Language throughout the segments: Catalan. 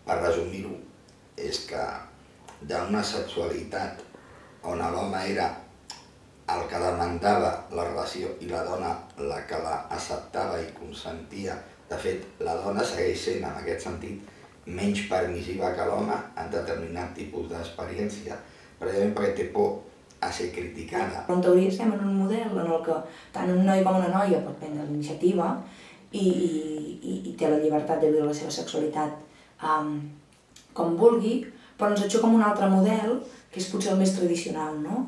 per resumir-ho, és que d'una sexualitat on l'home era el que demandava la relació i la dona la que l'acceptava i consentia. De fet, la dona segueix sent, en aquest sentit, menys permissiva que l'home en determinat tipus d'experiència, precisament perquè té por a ser criticada. En teoria estem en un model en el que tant un noi com una noia pot prendre la iniciativa i té la llibertat de viure la seva sexualitat com vulgui, però ens xoca amb un altre model, que és potser el més tradicional, no?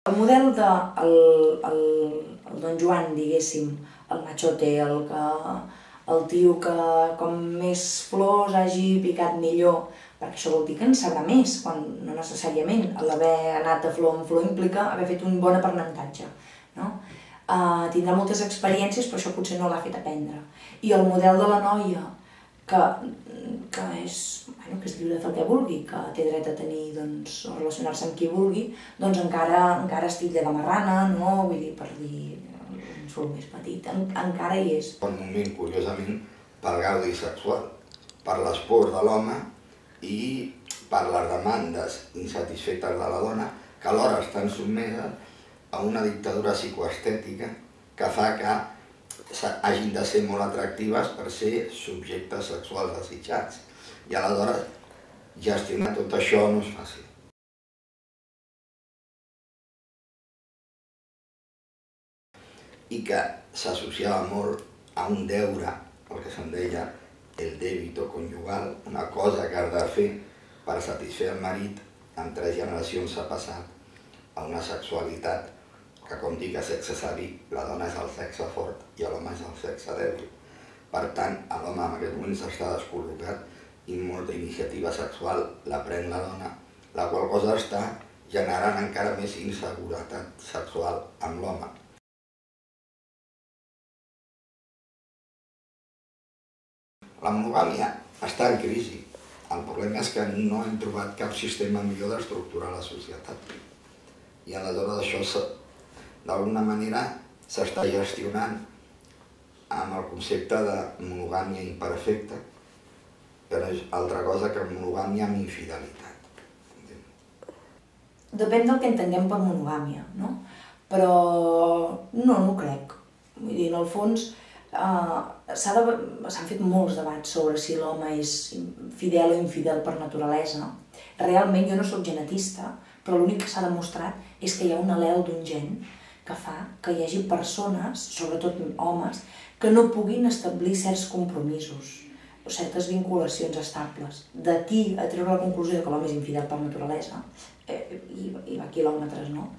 El model de el Don Joan, diguéssim, el machote, el tio que com més flors hagi picat millor, perquè això vol dir que en sabrà més, quan no necessàriament l'haver anat de flor en flor implica haver fet un bon aprenentatge, no? Tindrà moltes experiències, però això potser no l'ha fet aprendre. I el model de la noia, que és lliure de fer el que vulgui, que té dret a tenir, doncs, o relacionar-se amb qui vulgui, doncs encara es titlla de marrana, no? Vull dir, per dir l'insult més petit, encara hi és. Un moment, curiosament, pel gaudi sexual, per les pors de l'home i per les demandes insatisfetes de la dona, que alhora estan sotmeses a una dictadura psicoestètica que fa que hagin de ser molt atractives per ser subjectes sexuals desitjats. I aleshores gestionar tot això no és fàcil. I que s'associava molt a un deure, el que se'n deia el débito conjugal, una cosa que has de fer per satisfer el marit. En 3 generacions s'ha passat a una sexualitat que, com dic a sexe savi, la dona és el sexe fort i l'home és el sexe dèbil. Per tant, l'home en aquest moment s'està descol·locat i molta iniciativa sexual la pren la dona, la qual cosa està generant encara més inseguretat sexual amb l'home. La monogàmia està en crisi. El problema és que no hem trobat cap sistema millor d'estructurar la societat. I aleshores això, d'alguna manera, s'està gestionant amb el concepte de monogàmia imperfecta, que no és altra cosa que monogàmia amb infidelitat. Depèn del que entenguem per monogàmia, no? Però no m'ho crec. Vull dir, en el fons, s'han fet molts debats sobre si l'home és fidel o infidel per naturalesa. Realment jo no soc genetista, però l'únic que s'ha demostrat és que hi ha un al·lel d'un gen que fa que hi hagi persones, sobretot homes, que no puguin establir certs compromisos o certes vinculacions estables. D'aquí a treure la conclusió que l'home és infidel per naturalesa, i va quilòmetres, no?